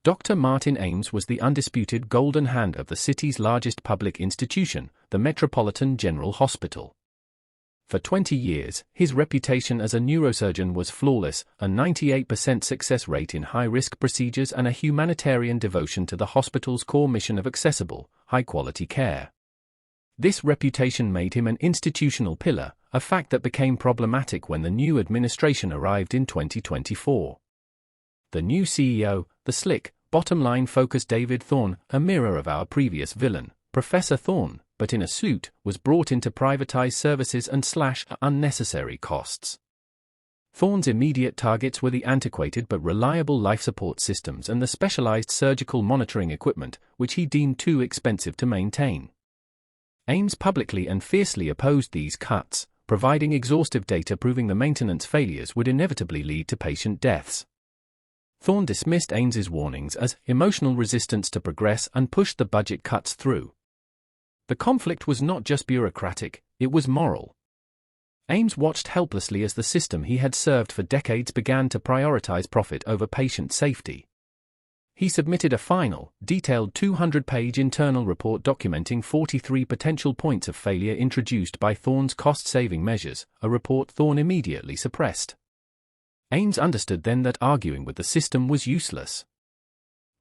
Dr. Martin Ames was the undisputed golden hand of the city's largest public institution, the Metropolitan General Hospital. For 20 years, his reputation as a neurosurgeon was flawless, a 98% success rate in high-risk procedures and a humanitarian devotion to the hospital's core mission of accessible, high-quality care. This reputation made him an institutional pillar, a fact that became problematic when the new administration arrived in 2024. The new CEO, the slick, bottom-line focused David Thorne, a mirror of our previous villain, Professor Thorne, but in a suit, was brought in to privatize services and slash unnecessary costs. Thorne's immediate targets were the antiquated but reliable life support systems and the specialized surgical monitoring equipment, which he deemed too expensive to maintain. Ames publicly and fiercely opposed these cuts, providing exhaustive data proving the maintenance failures would inevitably lead to patient deaths. Thorne dismissed Ames's warnings as emotional resistance to progress and pushed the budget cuts through. The conflict was not just bureaucratic, it was moral. Ames watched helplessly as the system he had served for decades began to prioritize profit over patient safety. He submitted a final, detailed 200-page internal report documenting 43 potential points of failure introduced by Thorne's cost-saving measures, a report Thorne immediately suppressed. Ames understood then that arguing with the system was useless.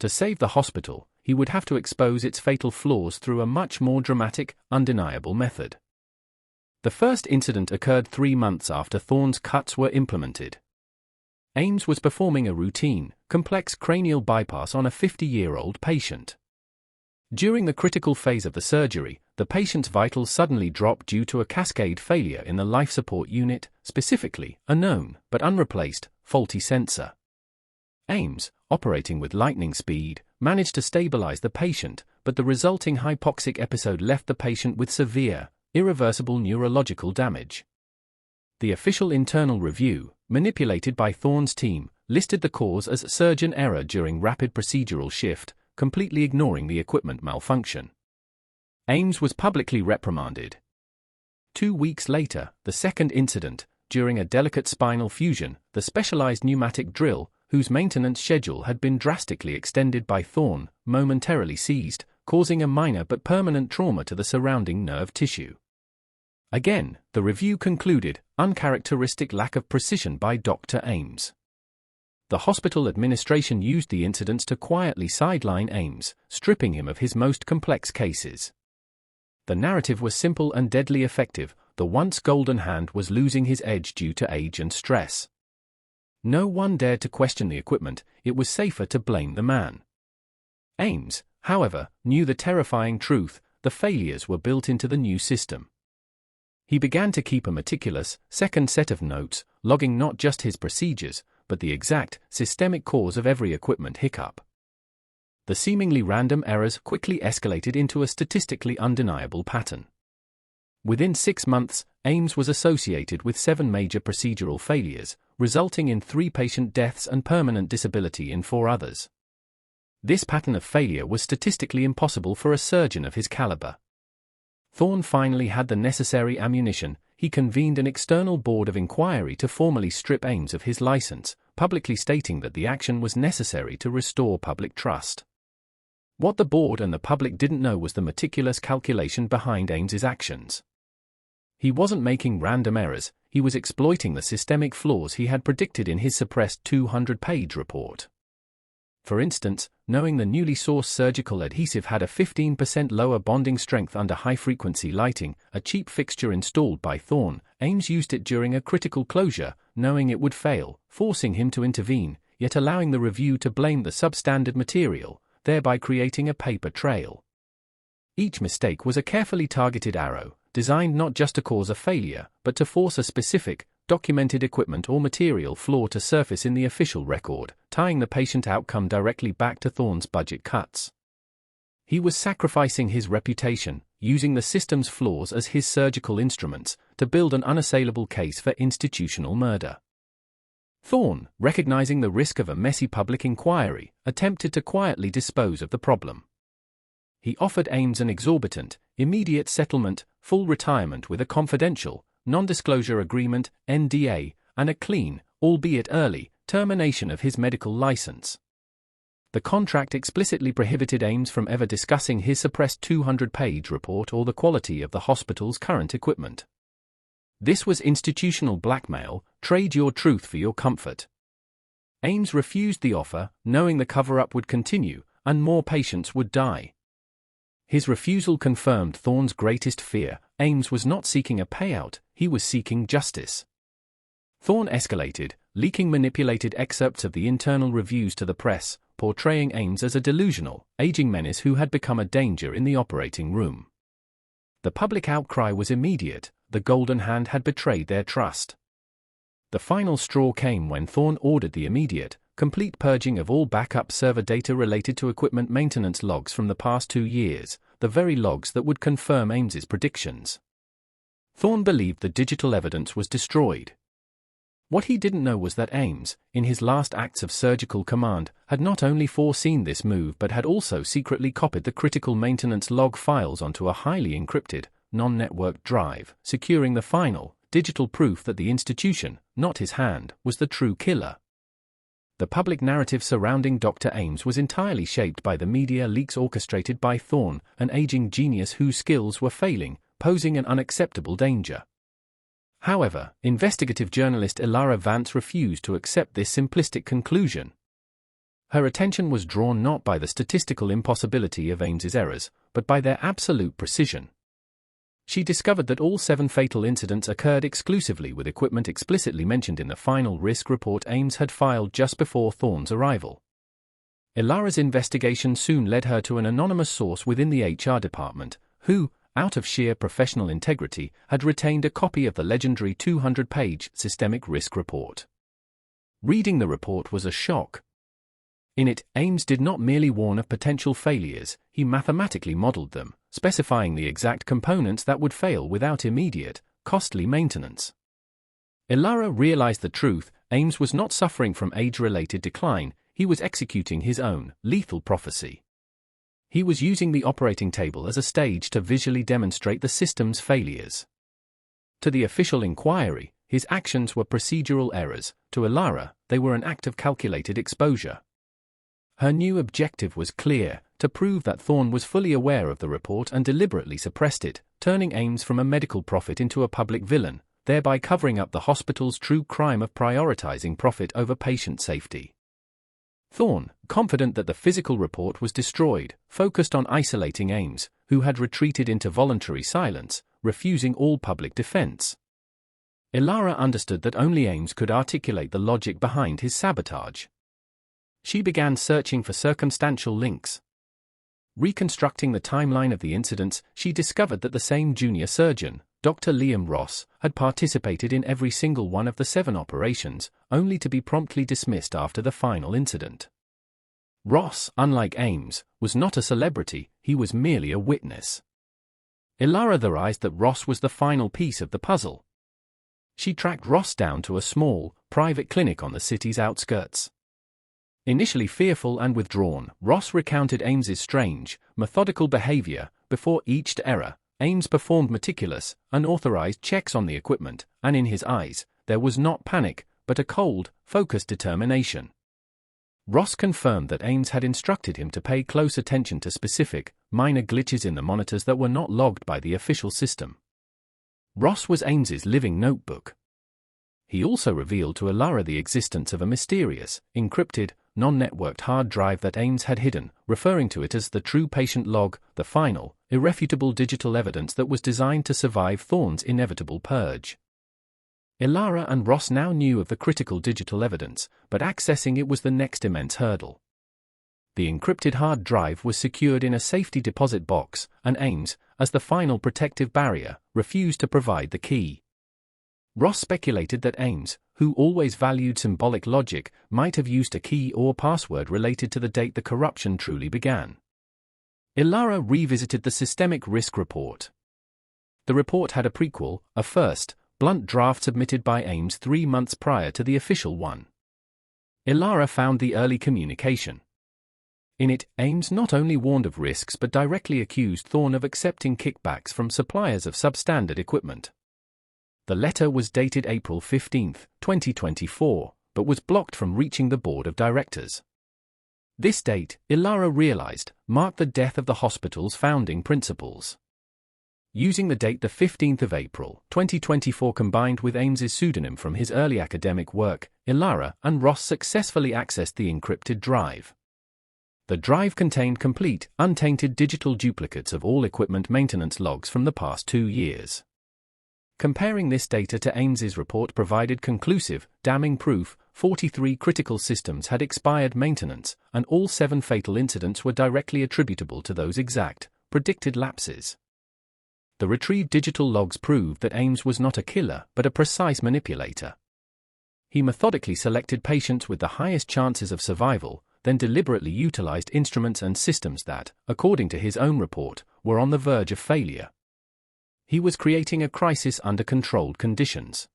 To save the hospital, he would have to expose its fatal flaws through a much more dramatic, undeniable method. The first incident occurred 3 months after Thorne's cuts were implemented. Ames was performing a routine, complex cranial bypass on a 50-year-old patient. During the critical phase of the surgery, the patient's vitals suddenly dropped due to a cascade failure in the life support unit, specifically, a known, but unreplaced, faulty sensor. Ames, operating with lightning speed, managed to stabilize the patient, but the resulting hypoxic episode left the patient with severe, irreversible neurological damage. The official internal review, manipulated by Thorne's team, listed the cause as surgeon error during rapid procedural shift, completely ignoring the equipment malfunction. Ames was publicly reprimanded. 2 weeks later, the second incident, during a delicate spinal fusion, the specialized pneumatic drill, whose maintenance schedule had been drastically extended by Thorne, momentarily seized, causing a minor but permanent trauma to the surrounding nerve tissue. Again, the review concluded, uncharacteristic lack of precision by Dr. Ames. The hospital administration used the incidents to quietly sideline Ames, stripping him of his most complex cases. The narrative was simple and deadly effective: the once golden hand was losing his edge due to age and stress. No one dared to question the equipment, it was safer to blame the man. Ames, however, knew the terrifying truth: the failures were built into the new system. He began to keep a meticulous, second set of notes, logging not just his procedures, but the exact, systemic cause of every equipment hiccup. The seemingly random errors quickly escalated into a statistically undeniable pattern. Within 6 months, Ames was associated with 7 major procedural failures, resulting in 3 patient deaths and permanent disability in 4 others. This pattern of failure was statistically impossible for a surgeon of his caliber. Thorne finally had the necessary ammunition. He convened an external board of inquiry to formally strip Ames of his license, publicly stating that the action was necessary to restore public trust. What the board and the public didn't know was the meticulous calculation behind Ames's actions. He wasn't making random errors, he was exploiting the systemic flaws he had predicted in his suppressed 200-page report. For instance, knowing the newly sourced surgical adhesive had a 15% lower bonding strength under high-frequency lighting, a cheap fixture installed by Thorne, Ames used it during a critical closure, knowing it would fail, forcing him to intervene, yet allowing the review to blame the substandard material, thereby creating a paper trail. Each mistake was a carefully targeted arrow, designed not just to cause a failure, but to force a specific, documented equipment or material flaw to surface in the official record, tying the patient outcome directly back to Thorne's budget cuts. He was sacrificing his reputation, using the system's flaws as his surgical instruments, to build an unassailable case for institutional murder. Thorne, recognizing the risk of a messy public inquiry, attempted to quietly dispose of the problem. He offered Ames an exorbitant, immediate settlement, full retirement with a confidential, non-disclosure agreement, NDA, and a clean, albeit early, termination of his medical license. The contract explicitly prohibited Ames from ever discussing his suppressed 200-page report or the quality of the hospital's current equipment. This was institutional blackmail. Trade your truth for your comfort. Ames refused the offer, knowing the cover-up would continue, and more patients would die. His refusal confirmed Thorne's greatest fear. Ames was not seeking a payout, he was seeking justice. Thorne escalated, leaking manipulated excerpts of the internal reviews to the press, portraying Ames as a delusional, aging menace who had become a danger in the operating room. The public outcry was immediate. The Golden Hand had betrayed their trust. The final straw came when Thorne ordered the immediate, complete purging of all backup server data related to equipment maintenance logs from the past 2 years, the very logs that would confirm Ames's predictions. Thorne believed the digital evidence was destroyed. What he didn't know was that Ames, in his last acts of surgical command, had not only foreseen this move but had also secretly copied the critical maintenance log files onto a highly encrypted, non-networked drive, securing the final, digital proof that the institution, not his hand, was the true killer. The public narrative surrounding Dr. Ames was entirely shaped by the media leaks orchestrated by Thorne, an aging genius whose skills were failing, posing an unacceptable danger. However, investigative journalist Ilara Vance refused to accept this simplistic conclusion. Her attention was drawn not by the statistical impossibility of Ames's errors, but by their absolute precision. She discovered that all 7 fatal incidents occurred exclusively with equipment explicitly mentioned in the final risk report Ames had filed just before Thorne's arrival. Ilara's investigation soon led her to an anonymous source within the HR department, who, out of sheer professional integrity, had retained a copy of the legendary 200-page systemic risk report. Reading the report was a shock. In it, Ames did not merely warn of potential failures, he mathematically modeled them, specifying the exact components that would fail without immediate, costly maintenance. Ilara realized the truth. Ames was not suffering from age-related decline, he was executing his own, lethal prophecy. He was using the operating table as a stage to visually demonstrate the system's failures. To the official inquiry, his actions were procedural errors. To Ilara, they were an act of calculated exposure. Her new objective was clear, to prove that Thorne was fully aware of the report and deliberately suppressed it, turning Ames from a medical prophet into a public villain, thereby covering up the hospital's true crime of prioritizing profit over patient safety. Thorne, confident that the physical report was destroyed, focused on isolating Ames, who had retreated into voluntary silence, refusing all public defense. Ilara understood that only Ames could articulate the logic behind his sabotage. She began searching for circumstantial links. Reconstructing the timeline of the incidents, she discovered that the same junior surgeon, Dr. Liam Ross, had participated in every single one of the 7 operations, only to be promptly dismissed after the final incident. Ross, unlike Ames, was not a celebrity, he was merely a witness. Ilara theorized that Ross was the final piece of the puzzle. She tracked Ross down to a small, private clinic on the city's outskirts. Initially fearful and withdrawn, Ross recounted Ames's strange, methodical behavior. Before each error, Ames performed meticulous, unauthorized checks on the equipment, and in his eyes, there was not panic, but a cold, focused determination. Ross confirmed that Ames had instructed him to pay close attention to specific, minor glitches in the monitors that were not logged by the official system. Ross was Ames's living notebook. He also revealed to Ilara the existence of a mysterious, encrypted, non-networked hard drive that Ames had hidden, referring to it as the true patient log, the final, irrefutable digital evidence that was designed to survive Thorne's inevitable purge. Ilara and Ross now knew of the critical digital evidence, but accessing it was the next immense hurdle. The encrypted hard drive was secured in a safety deposit box, and Ames, as the final protective barrier, refused to provide the key. Ross speculated that Ames, who always valued symbolic logic, might have used a key or password related to the date the corruption truly began. Ilara revisited the systemic risk report. The report had a prequel, a first, blunt draft submitted by Ames 3 months prior to the official one. Ilara found the early communication. In it, Ames not only warned of risks but directly accused Thorne of accepting kickbacks from suppliers of substandard equipment. The letter was dated April 15, 2024, but was blocked from reaching the board of directors. This date, Ilara realized, marked the death of the hospital's founding principles. Using the date the 15th of April, 2024 combined with Ames's pseudonym from his early academic work, Ilara and Ross successfully accessed the encrypted drive. The drive contained complete, untainted digital duplicates of all equipment maintenance logs from the past 2 years. Comparing this data to Ames's report provided conclusive, damning proof. 43 critical systems had expired maintenance, and all 7 fatal incidents were directly attributable to those exact, predicted lapses. The retrieved digital logs proved that Ames was not a killer but a precise manipulator. He methodically selected patients with the highest chances of survival, then deliberately utilized instruments and systems that, according to his own report, were on the verge of failure. He was creating a crisis under controlled conditions.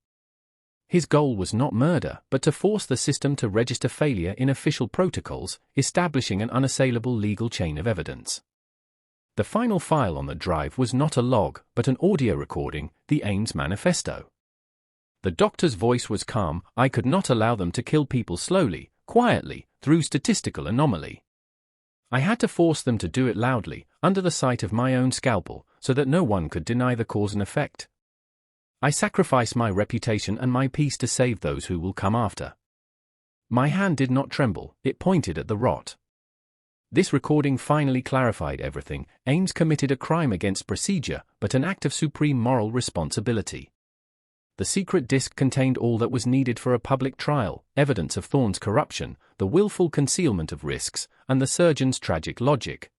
His goal was not murder, but to force the system to register failure in official protocols, establishing an unassailable legal chain of evidence. The final file on the drive was not a log, but an audio recording, the Ames Manifesto. The doctor's voice was calm. "I could not allow them to kill people slowly, quietly, through statistical anomaly. I had to force them to do it loudly, under the sight of my own scalpel, so that no one could deny the cause and effect. I sacrifice my reputation and my peace to save those who will come after." My hand did not tremble, it pointed at the rot. This recording finally clarified everything. Ames committed a crime against procedure, but an act of supreme moral responsibility. The secret disc contained all that was needed for a public trial: evidence of Thorne's corruption, the willful concealment of risks, and the surgeon's tragic logic.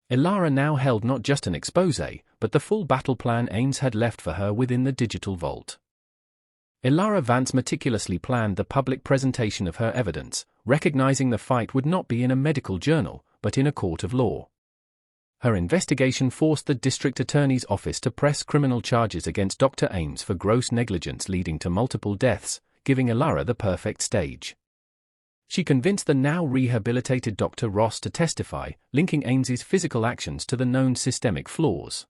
Ilara now held not just an exposé, but the full battle plan Ames had left for her within the digital vault. Ilara Vance meticulously planned the public presentation of her evidence, recognizing the fight would not be in a medical journal, but in a court of law. Her investigation forced the district attorney's office to press criminal charges against Dr. Ames for gross negligence leading to multiple deaths, giving Ilara the perfect stage. She convinced the now rehabilitated Dr. Ross to testify, linking Ames's physical actions to the known systemic flaws.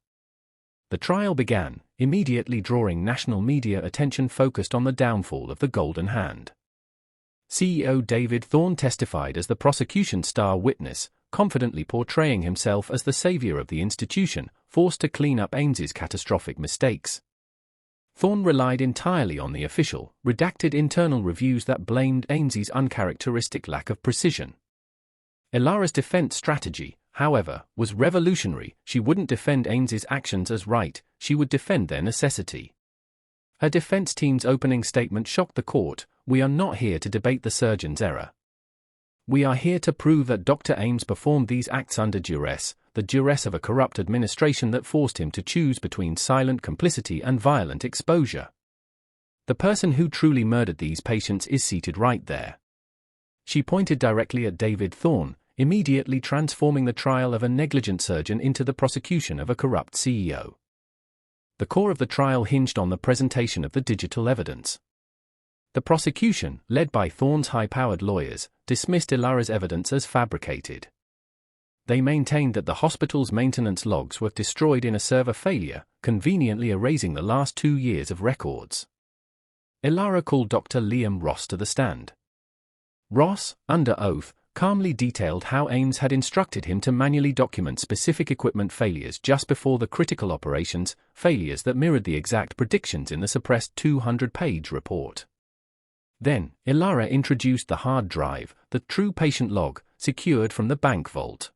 The trial began, immediately drawing national media attention focused on the downfall of the Golden Hand. CEO David Thorne testified as the prosecution's star witness, confidently portraying himself as the savior of the institution, forced to clean up Ames's catastrophic mistakes. Thorne relied entirely on the official, redacted internal reviews that blamed Ames's uncharacteristic lack of precision. Ilara's defense strategy, however, was revolutionary. She wouldn't defend Ames's actions as right, she would defend their necessity. Her defense team's opening statement shocked the court: "We are not here to debate the surgeon's error. We are here to prove that Dr. Ames performed these acts under duress, the duress of a corrupt administration that forced him to choose between silent complicity and violent exposure. The person who truly murdered these patients is seated right there." She pointed directly at David Thorne, immediately transforming the trial of a negligent surgeon into the prosecution of a corrupt CEO. The core of the trial hinged on the presentation of the digital evidence. The prosecution, led by Thorne's high-powered lawyers, dismissed Ilara's evidence as fabricated. They maintained that the hospital's maintenance logs were destroyed in a server failure, conveniently erasing the last 2 years of records. Ilara called Dr. Liam Ross to the stand. Ross, under oath, calmly detailed how Ames had instructed him to manually document specific equipment failures just before the critical operations, failures that mirrored the exact predictions in the suppressed 200-page report. Then, Ilara introduced the hard drive, the true patient log, secured from the bank vault.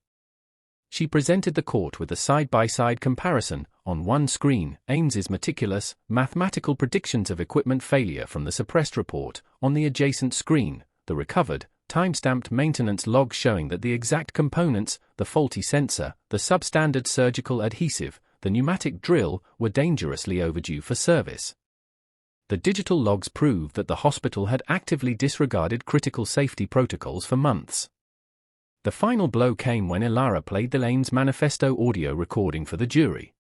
She presented the court with a side-by-side comparison: on one screen, Ames's meticulous, mathematical predictions of equipment failure from the suppressed report; on the adjacent screen, the recovered, time-stamped maintenance log showing that the exact components, the faulty sensor, the substandard surgical adhesive, the pneumatic drill, were dangerously overdue for service. The digital logs proved that the hospital had actively disregarded critical safety protocols for months. The final blow came when Ilara played the Ames Manifesto audio recording for the jury.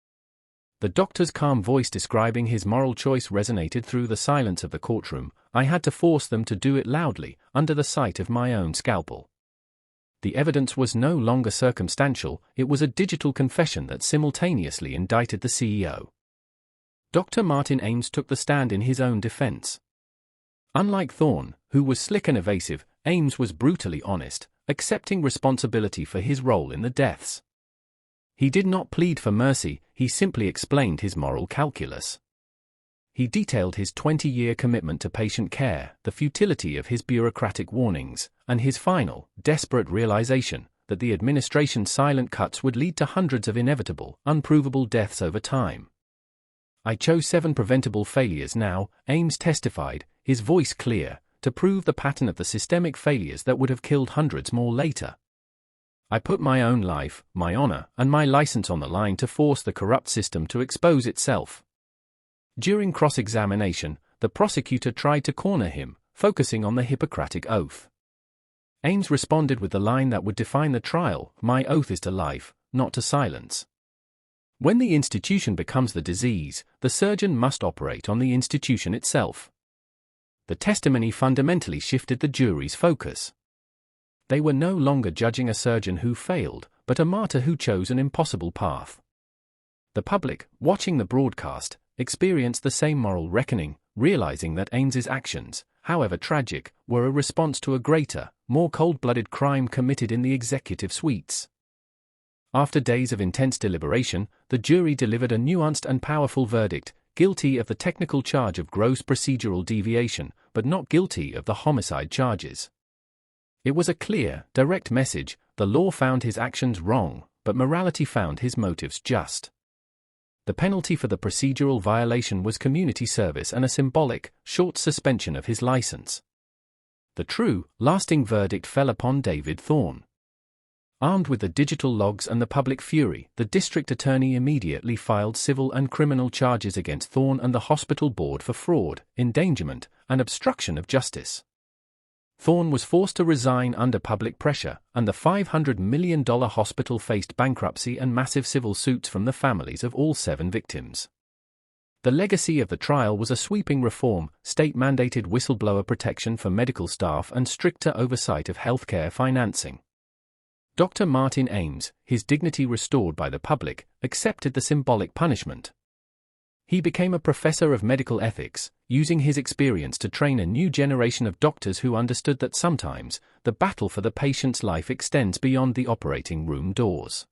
The doctor's calm voice describing his moral choice resonated through the silence of the courtroom. "I had to force them to do it loudly, under the sight of my own scalpel." The evidence was no longer circumstantial, it was a digital confession that simultaneously indicted the CEO. Dr. Martin Ames took the stand in his own defense. Unlike Thorne, who was slick and evasive, Ames was brutally honest, accepting responsibility for his role in the deaths. He did not plead for mercy, he simply explained his moral calculus. He detailed his 20-year commitment to patient care, the futility of his bureaucratic warnings, and his final, desperate realization that the administration's silent cuts would lead to hundreds of inevitable, unprovable deaths over time. "I chose 7 preventable failures now," Ames testified, his voice clear, to prove the pattern of the systemic failures that would have killed hundreds more later. "I put my own life, my honor, and my license on the line to force the corrupt system to expose itself." During cross-examination, the prosecutor tried to corner him, focusing on the Hippocratic Oath. Ames responded with the line that would define the trial: "My oath is to life, not to silence." When the institution becomes the disease, the surgeon must operate on the institution itself. The testimony fundamentally shifted the jury's focus. They were no longer judging a surgeon who failed, but a martyr who chose an impossible path. The public, watching the broadcast, experienced the same moral reckoning, realizing that Ames's actions, however tragic, were a response to a greater, more cold-blooded crime committed in the executive suites. After days of intense deliberation, the jury delivered a nuanced and powerful verdict: guilty of the technical charge of gross procedural deviation, but not guilty of the homicide charges. It was a clear, direct message: the law found his actions wrong, but morality found his motives just. The penalty for the procedural violation was community service and a symbolic, short suspension of his license. The true, lasting verdict fell upon David Thorne. Armed with the digital logs and the public fury, the district attorney immediately filed civil and criminal charges against Thorne and the hospital board for fraud, endangerment, and obstruction of justice. Thorne was forced to resign under public pressure, and the $500 million hospital faced bankruptcy and massive civil suits from the families of all 7 victims. The legacy of the trial was a sweeping reform: state-mandated whistleblower protection for medical staff and stricter oversight of healthcare financing. Dr. Martin Ames, his dignity restored by the public, accepted the symbolic punishment. He became a professor of medical ethics, using his experience to train a new generation of doctors who understood that sometimes, the battle for the patient's life extends beyond the operating room doors.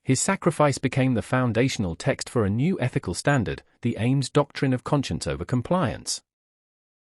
His sacrifice became the foundational text for a new ethical standard, the Ames doctrine of conscience over compliance.